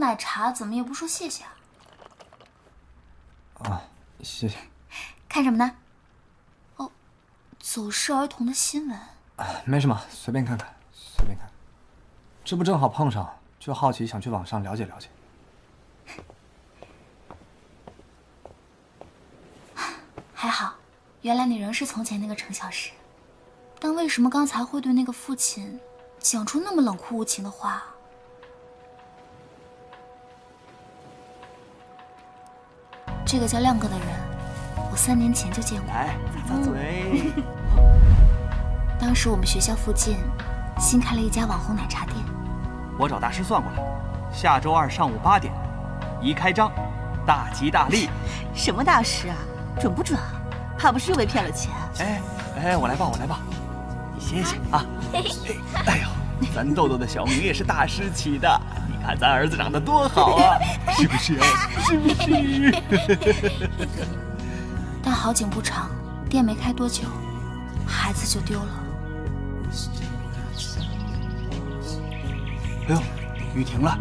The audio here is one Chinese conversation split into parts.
奶茶，怎么也不说谢谢啊？啊，谢谢。看什么呢？哦，走失儿童的新闻。没什么，随便看看，随便看。这不正好碰上，就好奇想去网上了解了解。还好，原来你仍是从前那个程小时。但为什么刚才会对那个父亲讲出那么冷酷无情的话？这个叫亮哥的人，我3年前就见过。来，擦擦嘴。当时我们学校附近新开了一家网红奶茶店。我找大师算过了，下周2上午8点，一开张，大吉大利。什么大师啊？准不准啊？怕不是又被骗了钱？哎，我来报，你歇歇啊。哎呦，咱豆豆的小名也是大师起的，你看咱儿子长得多好啊，是不是啊？是不是？但好景不长，店没开多久，孩子就丢了。哎呦，雨停了。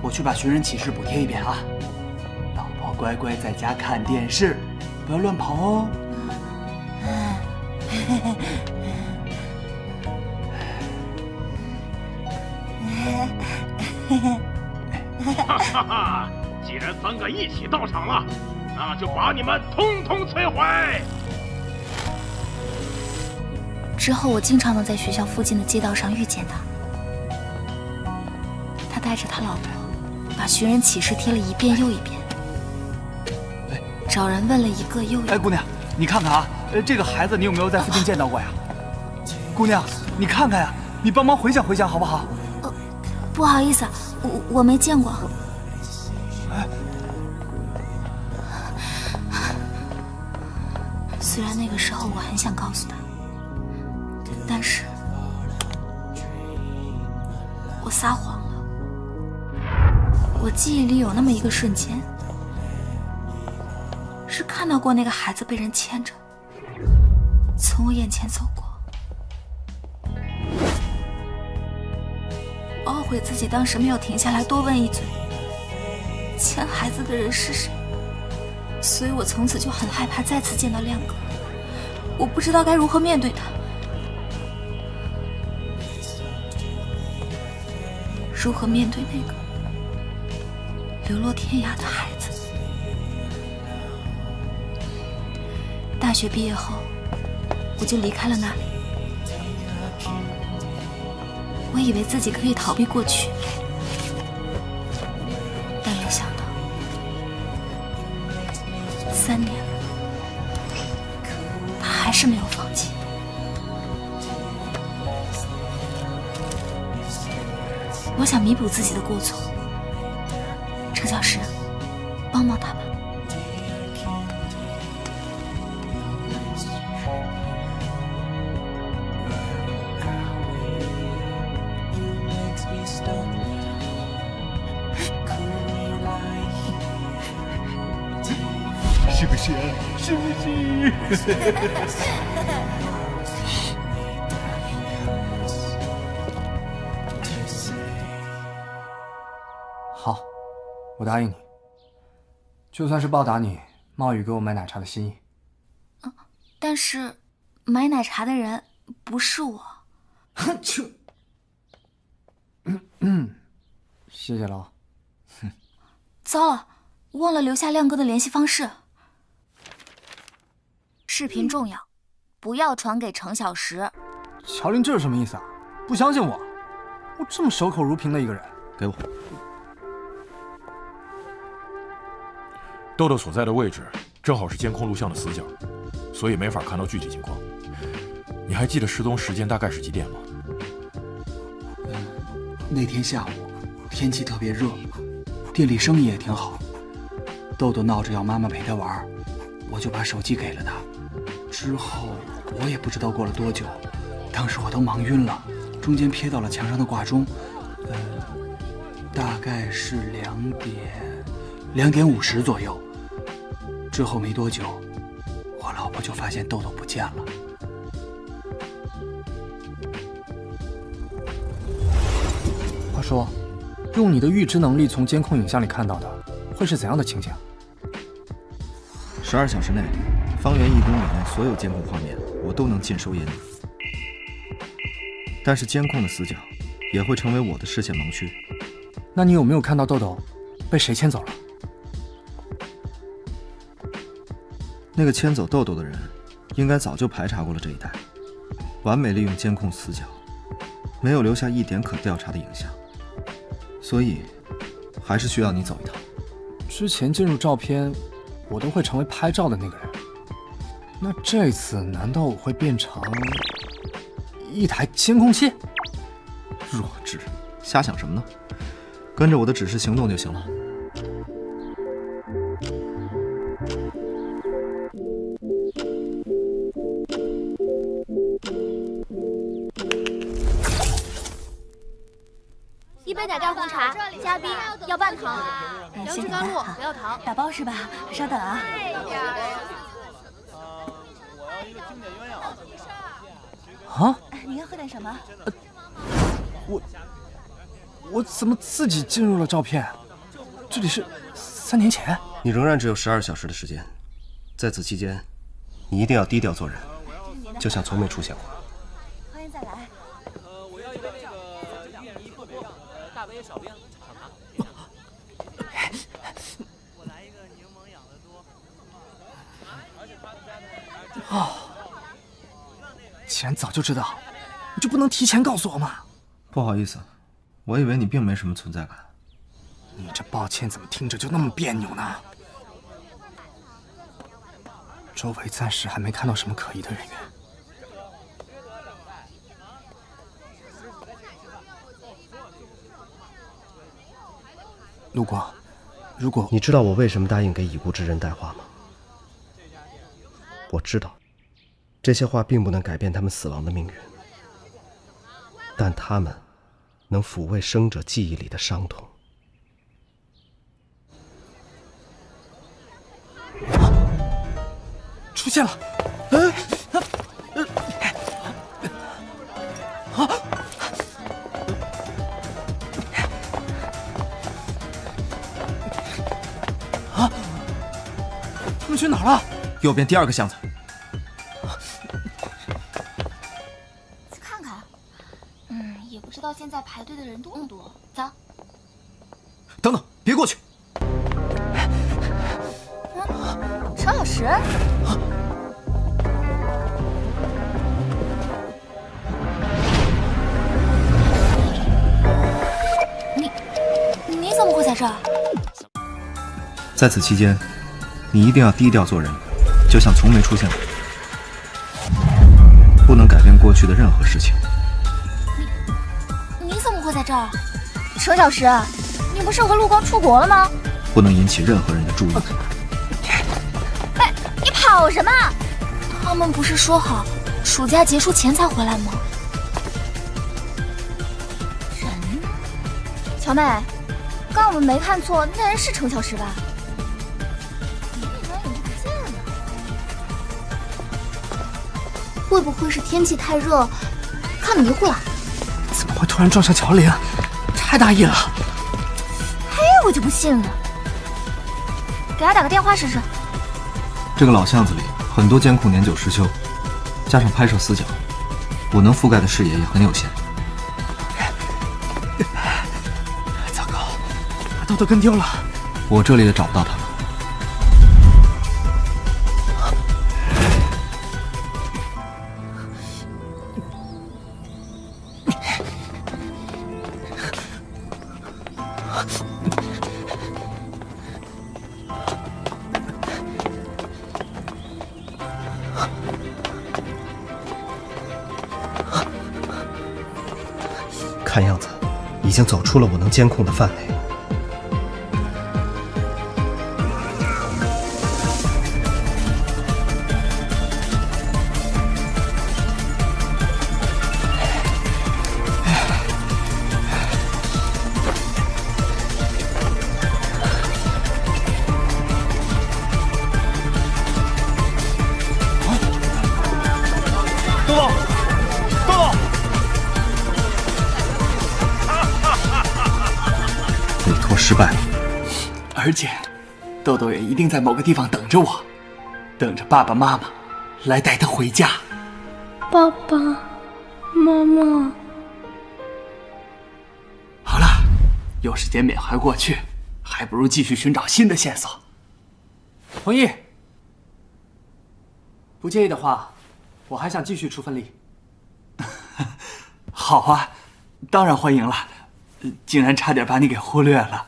我去把寻人启事补贴一遍啊！老婆乖乖在家看电视，不要乱跑哦。哈哈哈！既然3个一起到场了，那就把你们通通摧毁！之后我经常能在学校附近的街道上遇见他，他带着他老婆，把寻人启事贴了一遍又一遍，找人问了一个又一个。哎，姑娘，你看看啊，这个孩子你有没有在附近见到过呀？姑娘，你看看呀，你帮忙回想回想好不好？不好意思，我没见过。虽然那个时候我很想告诉他，但是我撒谎了。我记忆里有那么一个瞬间，是看到过那个孩子被人牵着从我眼前走过。我懊悔自己当时没有停下来多问一嘴，牵孩子的人是谁。所以我从此就很害怕再次见到亮哥，我不知道该如何面对他。如何面对那个流落天涯的孩子？大学毕业后，我就离开了那里。我以为自己可以逃避过去，但没想到3年了，他还是没有放弃。我想弥补自己的过错，程小时，帮帮他吧。是不是啊？是不是？好，我答应你，就算是报答你冒雨给我买奶茶的心意。但是买奶茶的人不是我。谢谢了。糟了，忘了留下亮哥的联系方式。视频重要，不要传给程小时。乔林，这是什么意思啊？不相信我？我这么守口如瓶的一个人。给我。豆豆所在的位置正好是监控录像的死角，所以没法看到具体情况。你还记得失踪时间大概是几点吗？那天下午天气特别热，店里生意也挺好。豆豆闹着要妈妈陪他玩，我就把手机给了他。之后我也不知道过了多久，当时我都忙晕了，中间瞥到了墙上的挂钟，大概是2点50左右。之后没多久，我老婆就发现豆豆不见了。话说，用你的预知能力从监控影像里看到的，会是怎样的情景？12小时内，方圆1公里内所有监控画面，我都能尽收眼底。但是监控的死角，也会成为我的视线盲区。那你有没有看到豆豆被谁牵走了？那个牵走豆豆的人，应该早就排查过了这一带，完美利用监控死角，没有留下一点可调查的影像。所以，还是需要你走一趟。之前进入照片，我都会成为拍照的那个人。那这次难道我会变成一台监控器？弱智，瞎想什么呢？跟着我的指示行动就行了。1杯奶盖红茶，加冰，要半糖。要吃甘露，不要糖。打包是吧？稍等啊。我要一个经典鸳鸯。啊？你要喝点什么？我怎么自己进入了照片？这里是3年前。你仍然只有12小时的时间，在此期间，你一定要低调做人，就像从没出现过。欢迎再来。我要一杯那个经典1特别样，大杯少冰，少糖。我来一个柠檬养乐多。既然早就知道，你就不能提前告诉我吗？不好意思，我以为你并没什么存在感。你这抱歉怎么听着就那么别扭呢？周围暂时还没看到什么可疑的人员。陆光，如果你知道我为什么答应给已故之人带话吗？我知道，这些话并不能改变他们死亡的命运，但他们能抚慰生者记忆里的伤痛。出现了！他们去哪儿了？右边第2个箱子。去看看。也不知道现在排队的人多不多。走。等等，别过去！邵小石。你怎么会在这儿？在此期间，你一定要低调做人，就像从没出现过，不能改变过去的任何事情。你怎么会在这儿？程小石，你不是和陆光出国了吗？不能引起任何人的注意。哎，你跑什么？他们不是说好暑假结束前才回来吗？人呢？乔妹，刚我们没看错，那人是程小石吧？你一转眼就不见了。会不会是天气太热，看迷糊了？怎么会突然撞上乔玲？太大意了！嘿，我就不信了。给他打个电话试试。这个老巷子里很多监控年久失修，加上拍摄死角，我能覆盖的视野也很有限。糟糕，把豆豆跟丢了。我这里也找不到他们。看样子，已经走出了我能监控的范围。失败了。而且，豆豆也一定在某个地方等着我，等着爸爸妈妈来带他回家。爸爸妈妈，好了，有时间缅怀过去，还不如继续寻找新的线索。同意。不介意的话，我还想继续出份力。好啊，当然欢迎了。竟然差点把你给忽略了。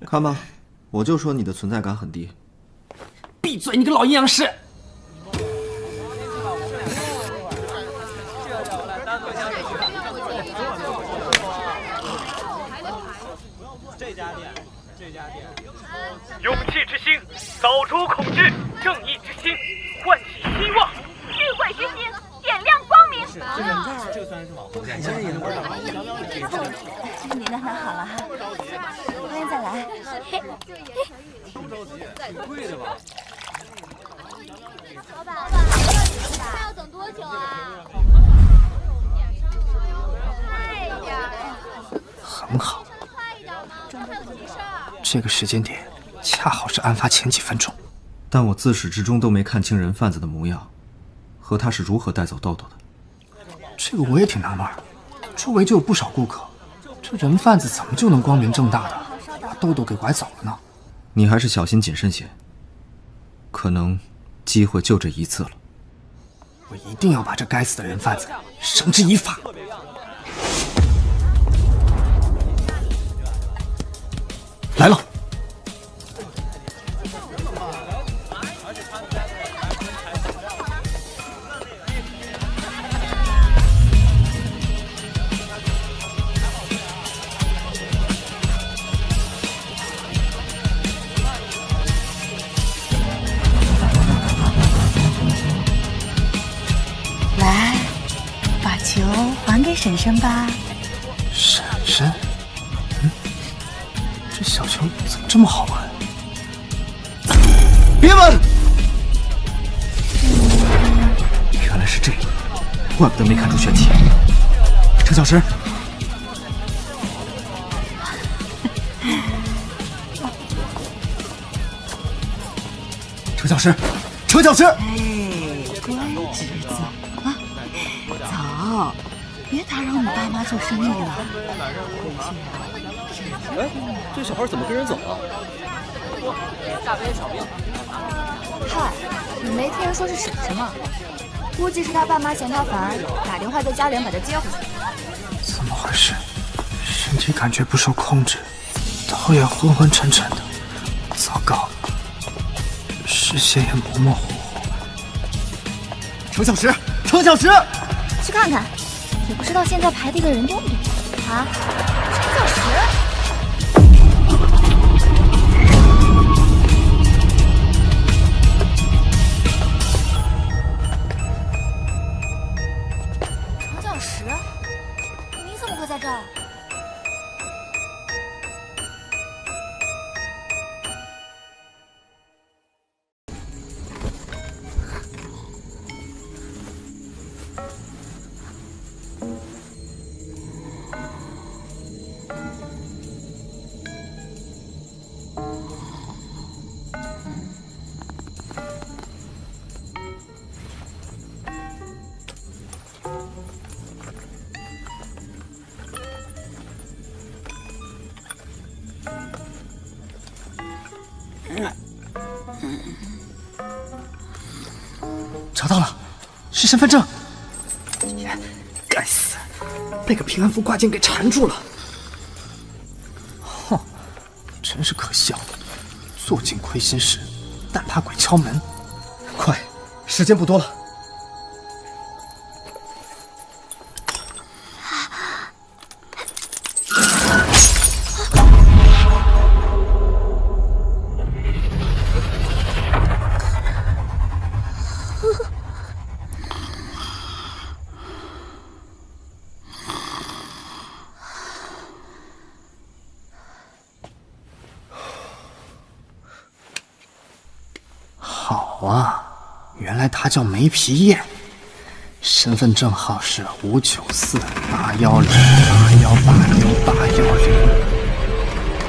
看吧，我就说你的存在感很低。闭嘴，你个老阴阳师！勇气之星，扫除恐惧；正义之星，唤起希望；智慧之星，点亮光明。这个算是网红，你那很好了哈，欢迎再来。不着急，挺贵的吧？老板，还要等多久啊？快一点！很好，这个时间点恰好是案发前几分钟。但我自始至终都没看清人贩子的模样，和他是如何带走豆豆的。这个我也挺纳闷，周围就有不少顾客，这人贩子怎么就能光明正大的把豆豆给拐走了呢？你还是小心谨慎些，可能机会就这一次了。我一定要把这该死的人贩子绳之以法。来了。来，把球还给婶婶吧。婶婶，这小球怎么这么好玩？别问！原来是这样，怪不得没看出玄机。程小石，程小石，程小石！哎，乖侄子啊，走，别打扰你爸妈做生意了。哎，这小孩怎么跟人走了？大杯小冰。嗨，你没听人说是婶婶吗？估计是他爸妈嫌他烦，打电话叫家里人把他接回去。怎么回事？身体感觉不受控制，头也昏昏沉沉的，糟糕，视线也模模糊糊。程小石，程小石，去看看，也不知道现在排队的人多不多啊？程小石。程小石，你怎么会在这儿？找到了，是身份证。该死，被个平安符挂件给缠住了。哼，真是可笑，坐井亏心事，但怕鬼敲门。快，时间不多了。好啊，原来他叫梅皮燕，身份证号是5948108186810。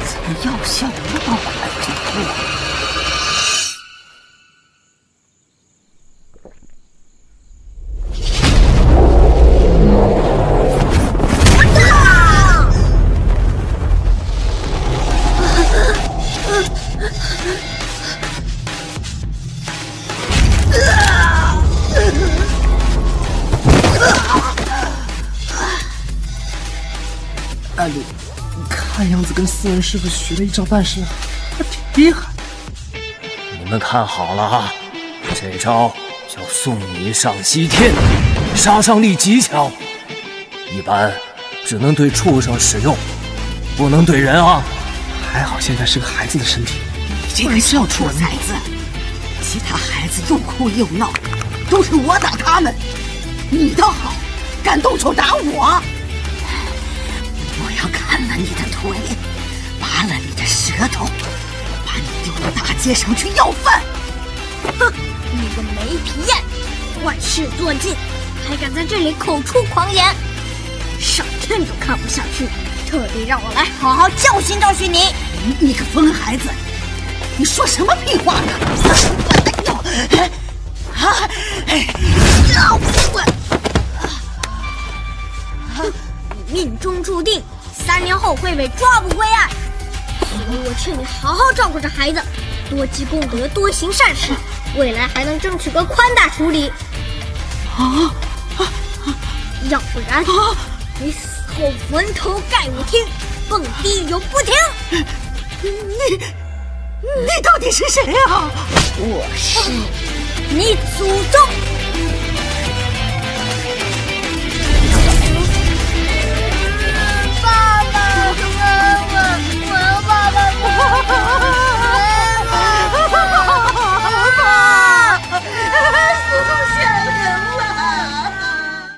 怎么你要小的倒快着过。艾丽，看样子跟斯文师傅学了一招半式，还挺厉害。你们看好了啊，这招叫送你上西天，杀伤力极强，一般只能对畜生使用，不能对人啊。还好现在是个孩子的身体。你这个小兔崽子，其他孩子又哭又闹，都是我打他们，你倒好，敢动手打我！我要砍了你的腿，拔了你的舌头，把你丢到大街上去要饭！哼，你个没皮眼，坏事做尽，还敢在这里口出狂言！上天都看不下去，特地让我来好好教训教训你！你个疯孩子，你说什么屁话呢？命中注定，3年后会被抓捕归案，所以我劝你好好照顾这孩子，多积功德，多行善事，未来还能争取个宽大处理。要不然你死后坟头盖五厅，蹦迪永不停。你到底是谁啊？我是你祖宗。